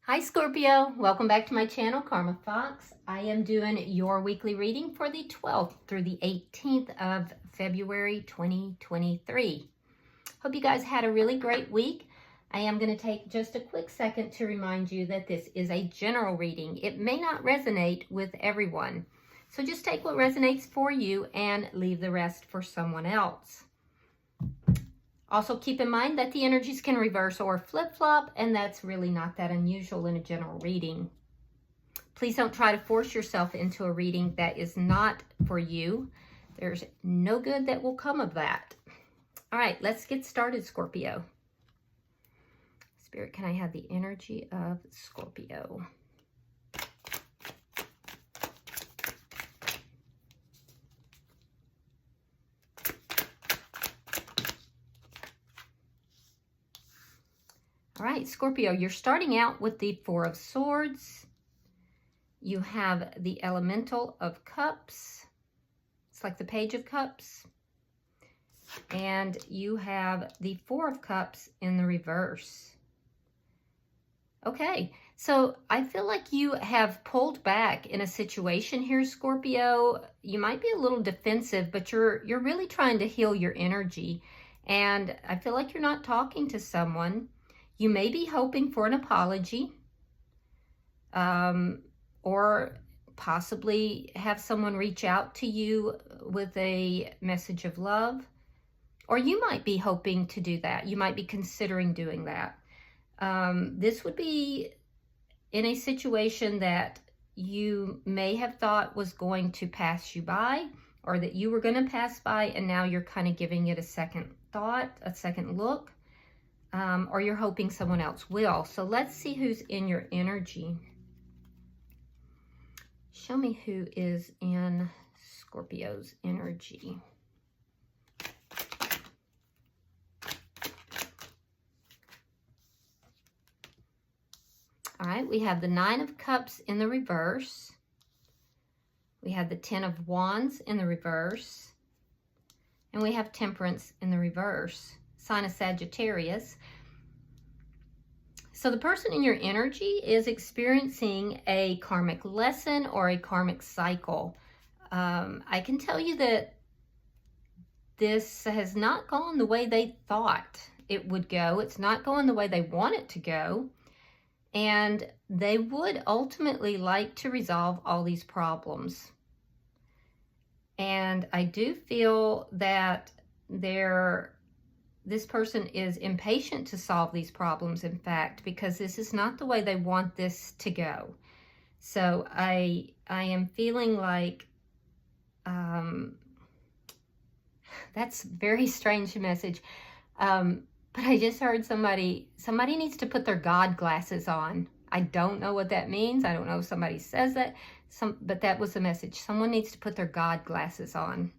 Hi Scorpio, welcome back to my channel, Karma Fox. I am doing your weekly reading for the 12th through the 18th of February 2023. Hope you guys had a really great week. I am going to take just a quick second to remind you that this is a general reading. It may not resonate with everyone. So just take what resonates for you and leave the rest for someone else. Also keep in mind that the energies can reverse or flip-flop, and that's really not that unusual in a general reading. Please don't try to force yourself into a reading that is not for you. There's no good that will come of that. All right, let's get started, Scorpio. Spirit, can I have the energy of Scorpio? All right, Scorpio, you're starting out with the Four of Swords. You have the Elemental of Cups. It's like the Page of Cups. And you have the Four of Cups in the reverse. Okay, so I feel like you have pulled back in a situation here, Scorpio. You might be a little defensive, but you're really trying to heal your energy. And I feel like you're not talking to someone. You may be hoping for an apology, or possibly have someone reach out to you with a message of love, or you might be hoping to do that. You might be considering doing that. This would be in a situation that you may have thought was going to pass you by, or that you were going to pass by, and now you're kind of giving it a second thought, a second look. Or you're hoping someone else will. So let's see who's in your energy. Show me who is in Scorpio's energy. All right, we have the Nine of Cups in the reverse. We have the Ten of Wands in the reverse. And we have Temperance in the reverse. Sign of Sagittarius. So the person in your energy is experiencing a karmic lesson or a karmic cycle. I can tell you that this has not gone the way they thought it would go. It's not going the way they want it to go. And they would ultimately like to resolve all these problems. And I do feel that this person is impatient to solve these problems, in fact, because this is not the way they want this to go. So I am feeling like that's a very strange message. But I just heard somebody needs to put their God glasses on. I don't know what that means. I don't know if somebody says that, but that was the message. Someone needs to put their God glasses on.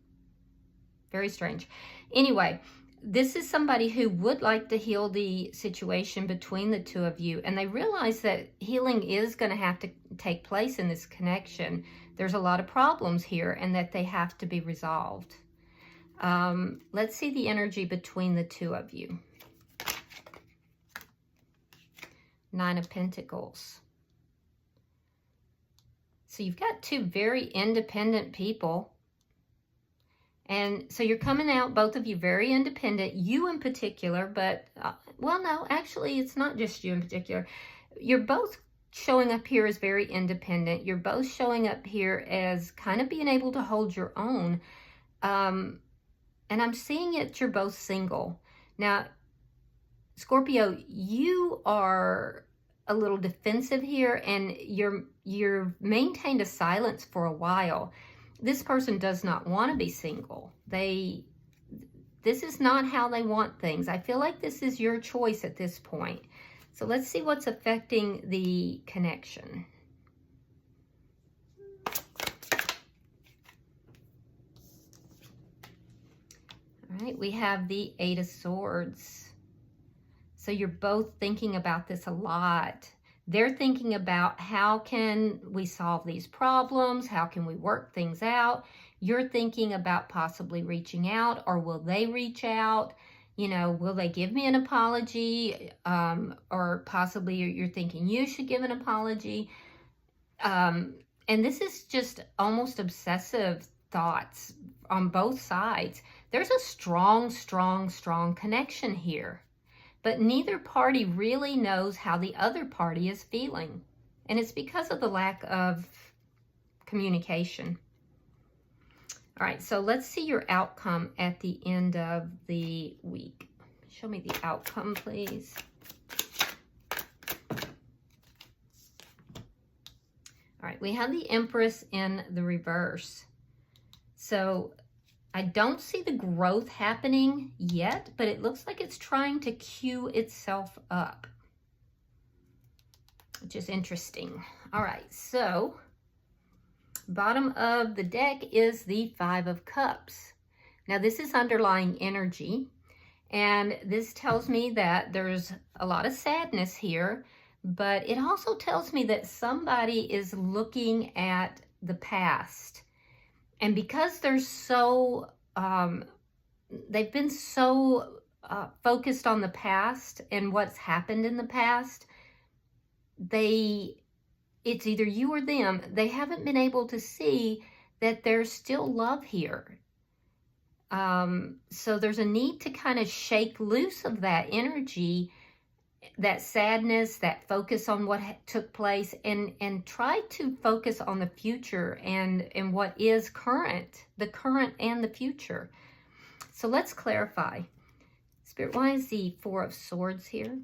Very strange. Anyway, this is somebody who would like to heal the situation between the two of you, and they realize that healing is going to have to take place in this connection. There's a lot of problems here, and that they have to be resolved. Let's see the energy between the two of you. Nine of Pentacles. So you've got two very independent people. And so you're coming out, both of you, very independent, you in particular, but, well, no, actually, it's not just you in particular. You're both showing up here as very independent. You're both showing up here as kind of being able to hold your own. And I'm seeing it, you're both single. Now, Scorpio, you are a little defensive here, and you're maintained a silence for a while. This person does not want to be single. This is not how they want things. I feel like this is your choice at this point. So let's see what's affecting the connection. All right, we have the Eight of Swords. So you're both thinking about this a lot. They're thinking about, how can we solve these problems? How can we work things out? You're thinking about possibly reaching out, or will they reach out? You know, will they give me an apology? Or possibly you're thinking you should give an apology. And this is just almost obsessive thoughts on both sides. There's a strong, strong, strong connection here. But neither party really knows how the other party is feeling. And it's because of the lack of communication. All right, so let's see your outcome at the end of the week. Show me the outcome, please. All right, we have the Empress in the reverse. So I don't see the growth happening yet, but it looks like it's trying to cue itself up, which is interesting. All right, so bottom of the deck is the Five of Cups. Now this is underlying energy, and this tells me that there's a lot of sadness here, but it also tells me that somebody is looking at the past. And because they're so, they've been so focused on the past and what's happened in the past, it's either you or them. They haven't been able to see that there's still love here. So there's a need to kind of shake loose of that energy, that sadness, that focus on what took place, and try to focus on the future and what is current, the current and the future. So let's clarify. Spirit, why is the Four of Swords here?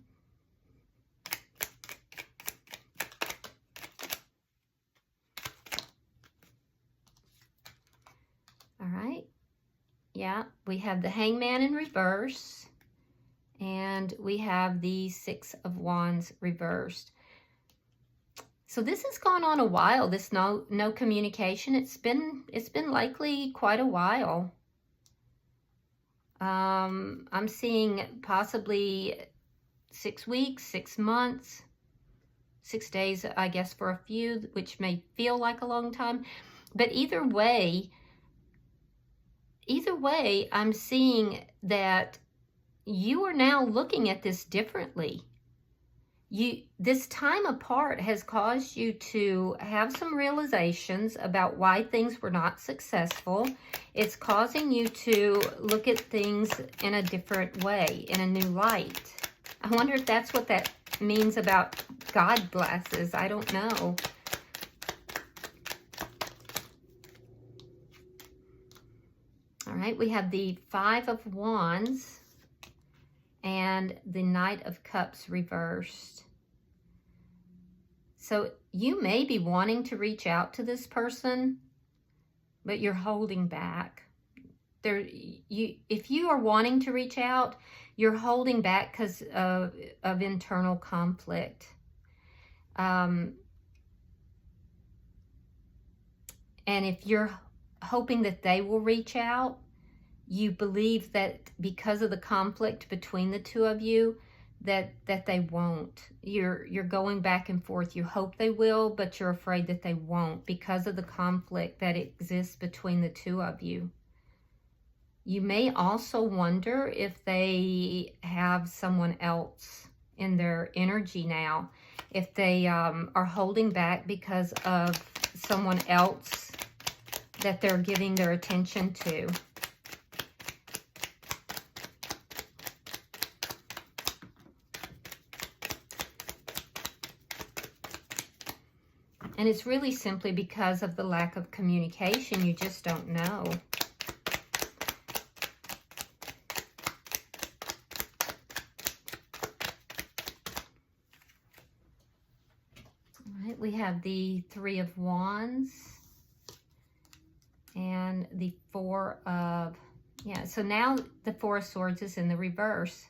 All right. Yeah, we have the Hangman in reverse. And we have the Six of Wands reversed. So this has gone on a while, this no communication. It's been likely quite a while. I'm seeing possibly 6 weeks, 6 months, 6 days, I guess, for a few, which may feel like a long time. But either way, I'm seeing that you are now looking at this differently. This time apart has caused you to have some realizations about why things were not successful. It's causing you to look at things in a different way, in a new light. I wonder if that's what that means about God glasses. I don't know. All right, we have the Five of Wands and the Knight of Cups reversed. So you may be wanting to reach out to this person, but you're holding back. If you are wanting to reach out, you're holding back because of internal conflict. And if you're hoping that they will reach out, you believe that because of the conflict between the two of you, that they won't. You're going back and forth. You hope they will, but you're afraid that they won't because of the conflict that exists between the two of you. You may also wonder if they have someone else in their energy now, if they are holding back because of someone else that they're giving their attention to. And it's really simply because of the lack of communication. You just don't know. All right, we have the Three of Wands and the Four of, so now the Four of Swords is in the reverse.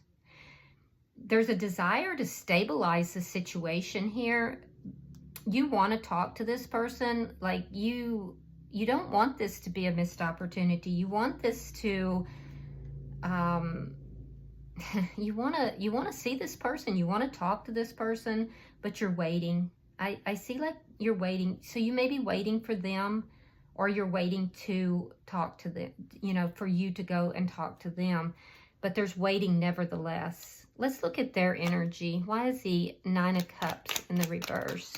There's a desire to stabilize the situation here. You want to talk to this person, like you don't want this to be a missed opportunity. You want this to, you want to see this person. You want to talk to this person, but you're waiting. I see like you're waiting. So you may be waiting for them, or you're waiting to talk to them, for you to go and talk to them. but there's waiting nevertheless. Let's look at their energy. Why is the Nine of Cups in the reverse?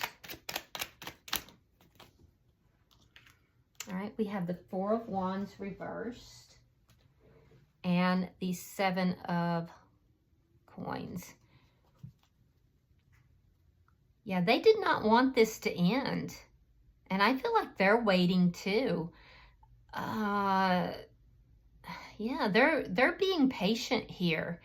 All right, we have the Four of Wands reversed and the Seven of Coins. Yeah, they did not want this to end. And I feel like they're waiting too. Yeah, they're being patient here.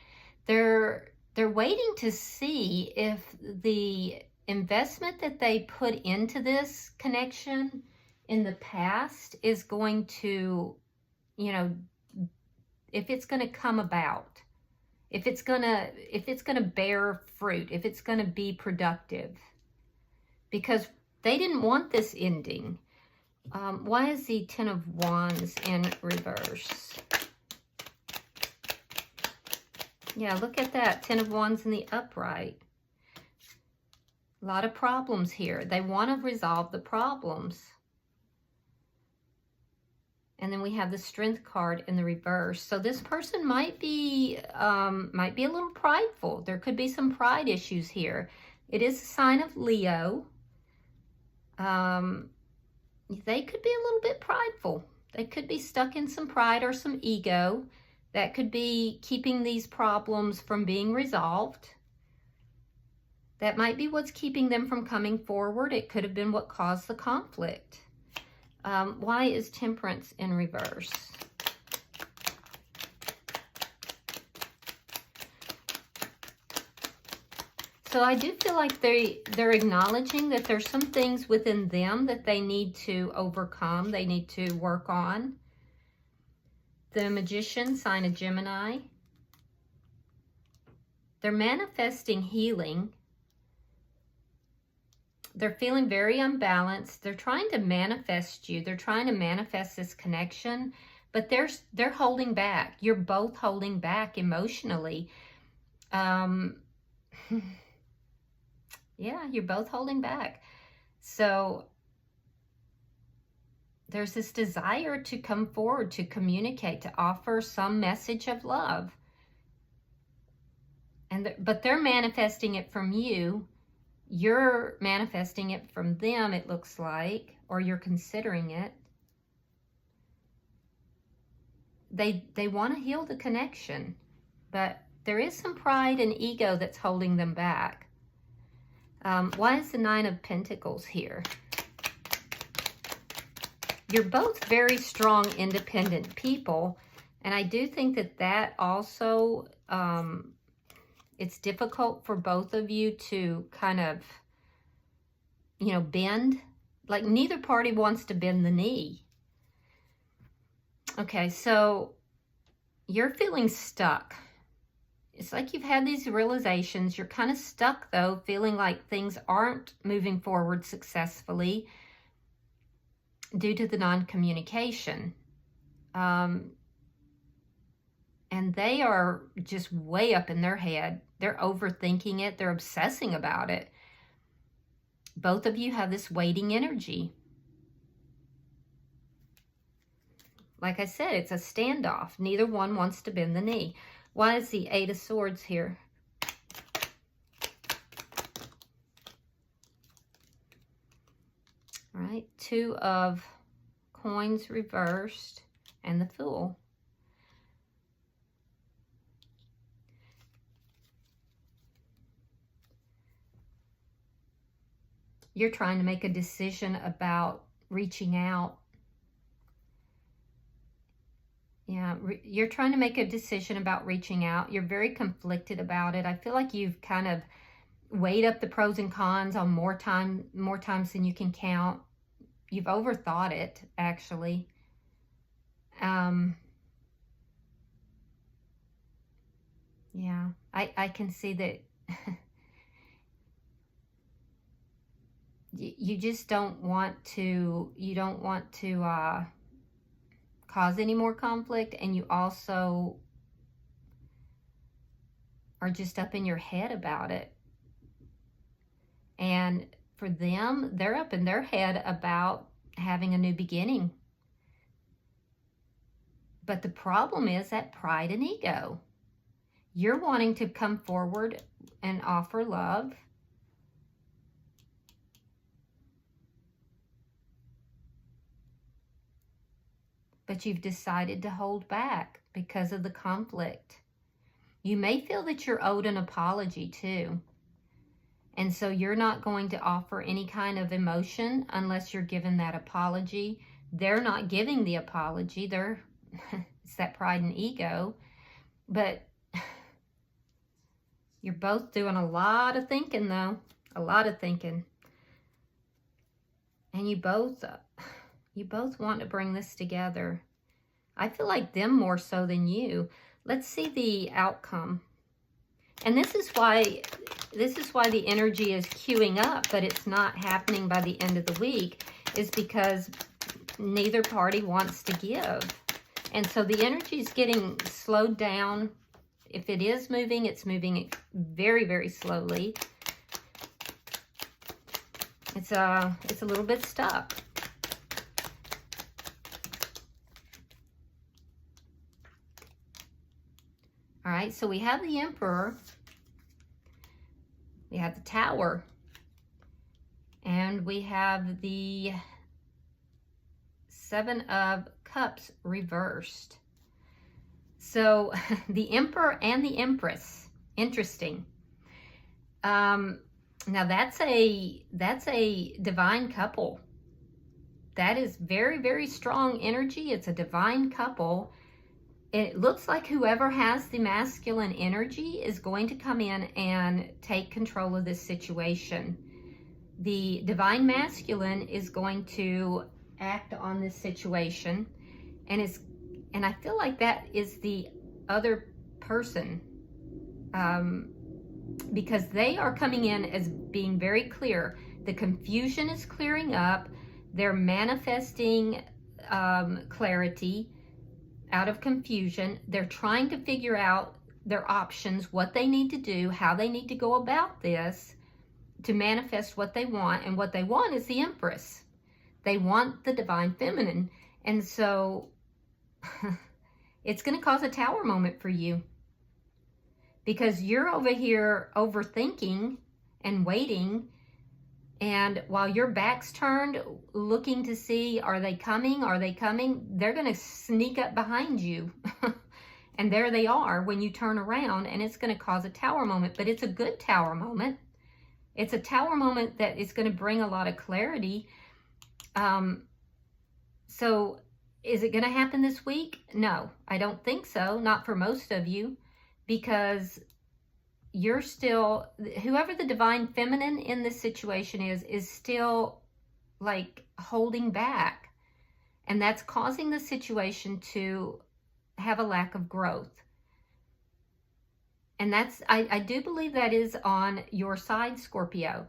They're waiting to see if the investment that they put into this connection in the past is going to, you know, if it's going to come about, if it's going to bear fruit, if it's going to be productive, because they didn't want this ending. Why is the Ten of Wands in reverse? Yeah, look at that. Ten of Wands in the upright. A lot of problems here. They want to resolve the problems. And then we have the Strength card in the reverse. So this person might be a little prideful. There could be some pride issues here. It is a sign of Leo. They could be a little bit prideful. They could be stuck in some pride or some ego that could be keeping these problems from being resolved. That might be what's keeping them from coming forward. It could have been what caused the conflict. Why is Temperance in reverse? So I do feel like they're acknowledging that there's some things within them that they need to overcome, they need to work on. The Magician, sign of Gemini. They're manifesting healing. They're feeling very unbalanced. They're trying to manifest you. They're trying to manifest this connection, but they're holding back. You're both holding back emotionally. Yeah, you're both holding back. So there's this desire to come forward, to communicate, to offer some message of love. But they're manifesting it from you. You're manifesting it from them, it looks like, or you're considering it. They want to heal the connection, but there is some pride and ego that's holding them back. Why is the Nine of Pentacles here? You're both very strong, independent people, and I do think that also, it's difficult for both of you to kind of, you know, bend. Like, neither party wants to bend the knee. Okay, so you're feeling stuck. It's like you've had these realizations. You're kind of stuck, though, feeling like things aren't moving forward successfully due to the non-communication. And they are just way up in their head. They're overthinking it. They're obsessing about it. Both of you have this waiting energy. Like I said, it's a standoff. Neither one wants to bend the knee. Why is the Eight of Swords here? All right, Two of Coins reversed and the Fool. You're trying to make a decision about reaching out. Yeah, you're trying to make a decision about reaching out. You're very conflicted about it. I feel like you've kind of weighed up the pros and cons on more times than you can count. You've overthought it, actually. Yeah, I can see that. You just don't want to, cause any more conflict, and you also are just up in your head about it. And for them, they're up in their head about having a new beginning. But the problem is that pride and ego. You're wanting to come forward and offer love. But you've decided to hold back because of the conflict. You may feel that you're owed an apology too. And so you're not going to offer any kind of emotion unless you're given that apology. They're not giving the apology. It's that pride and ego. But you're both doing a lot of thinking though. A lot of thinking. And you both want to bring this together. I feel like them more so than you. Let's see the outcome. And this is why the energy is queuing up, but it's not happening by the end of the week, is because neither party wants to give. And so the energy is getting slowed down. If it is moving, it's moving very, very slowly. It's a little bit stuck. All right, so we have the Emperor, we have the Tower, and we have the Seven of Cups reversed. So the Emperor and the Empress, interesting. Now that's a divine couple. That is very, very strong energy. It's a divine couple. It looks like whoever has the masculine energy is going to come in and take control of this situation. The divine masculine is going to act on this situation, and I feel like that is the other person, because they are coming in as being very clear. The confusion is clearing up. They're manifesting clarity out of confusion. They're trying to figure out their options, what they need to do, how they need to go about this to manifest what they want. And what they want is the Empress. They want the divine feminine. And so it's going to cause a Tower moment for you, because you're over here overthinking and waiting. And while your back's turned, looking to see, are they coming? Are they coming? They're going to sneak up behind you. And there they are when you turn around, and it's going to cause a Tower moment. But it's a good Tower moment. It's a Tower moment that is going to bring a lot of clarity. So is it going to happen this week? No, I don't think so. Not for most of you, because you're still, whoever the divine feminine in this situation is still like holding back. And that's causing the situation to have a lack of growth. And that's, I do believe that is on your side, Scorpio.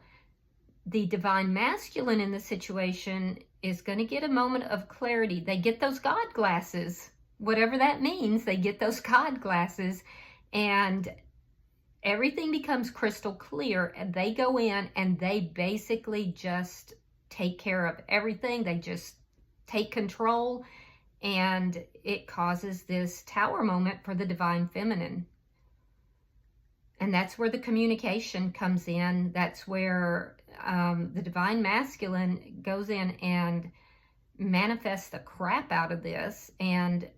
The divine masculine in the situation is going to get a moment of clarity. They get those God glasses, whatever that means. They get those God glasses, and everything becomes crystal clear, and they go in and they basically just take care of everything. They just take control, and it causes this Tower moment for the divine feminine. And that's where the communication comes in. That's where the divine masculine goes in and manifests the crap out of this. And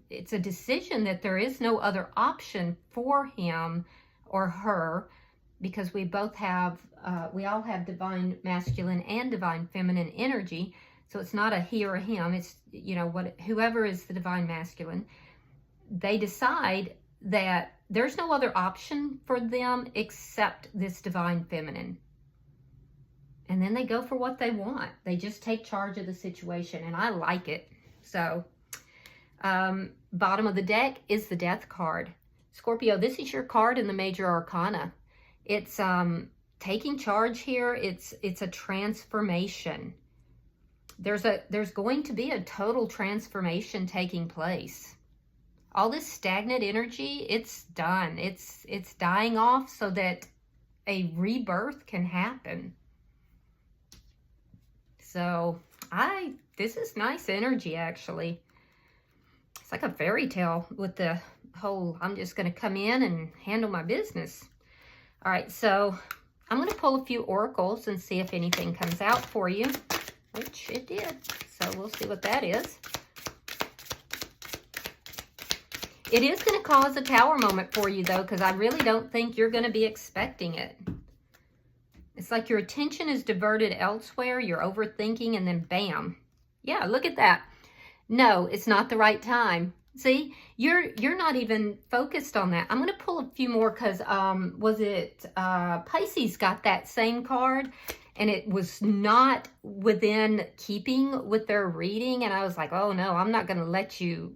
it's a decision that there is no other option for him or her, because we both have, we all have divine masculine and divine feminine energy. So it's not a he or a him. It's, you know, whoever is the divine masculine, they decide that there's no other option for them except this divine feminine. And then they go for what they want. They just take charge of the situation, and I like it. So, bottom of the deck is the Death card. Scorpio, this is your card in the Major Arcana. It's taking charge here. It's a transformation. There's going to be a total transformation taking place. All this stagnant energy, it's done. It's dying off so that a rebirth can happen. So this is nice energy, actually. It's like a fairy tale with the whole, I'm just going to come in and handle my business. All right, so I'm going to pull a few oracles and see if anything comes out for you, which it did. So we'll see what that is. It is going to cause a tower moment for you, though, because I really don't think you're going to be expecting it. It's like your attention is diverted elsewhere. You're overthinking, and then bam. Yeah, look at that. No, it's not the right time. See, you're not even focused on that. I'm going to pull a few more because was it Pisces got that same card, and it was not within keeping with their reading. And I was like, oh no, I'm not going to let you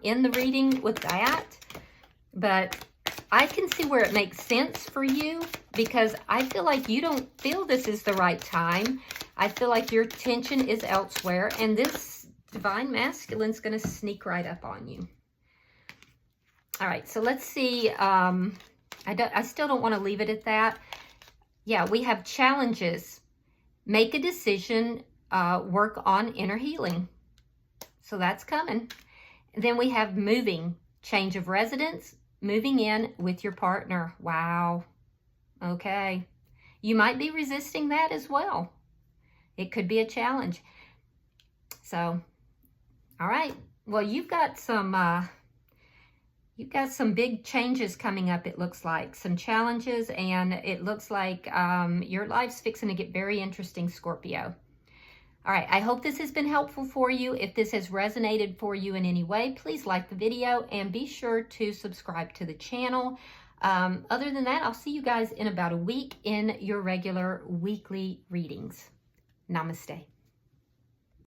end the reading with that. But I can see where it makes sense for you, because I feel like you don't feel this is the right time. I feel like your attention is elsewhere, and this divine masculine is going to sneak right up on you. All right, so let's see. I still don't want to leave it at that. Yeah, we have challenges. Make a decision, work on inner healing. So that's coming. Then we have moving, change of residence, moving in with your partner. Wow. Okay. You might be resisting that as well. It could be a challenge. So, all right. Well, you've got some big changes coming up, it looks like. Some challenges, and it looks like your life's fixing to get very interesting, Scorpio. All right, I hope this has been helpful for you. If this has resonated for you in any way, please like the video and be sure to subscribe to the channel. Other than that, I'll see you guys in about a week in your regular weekly readings. Namaste.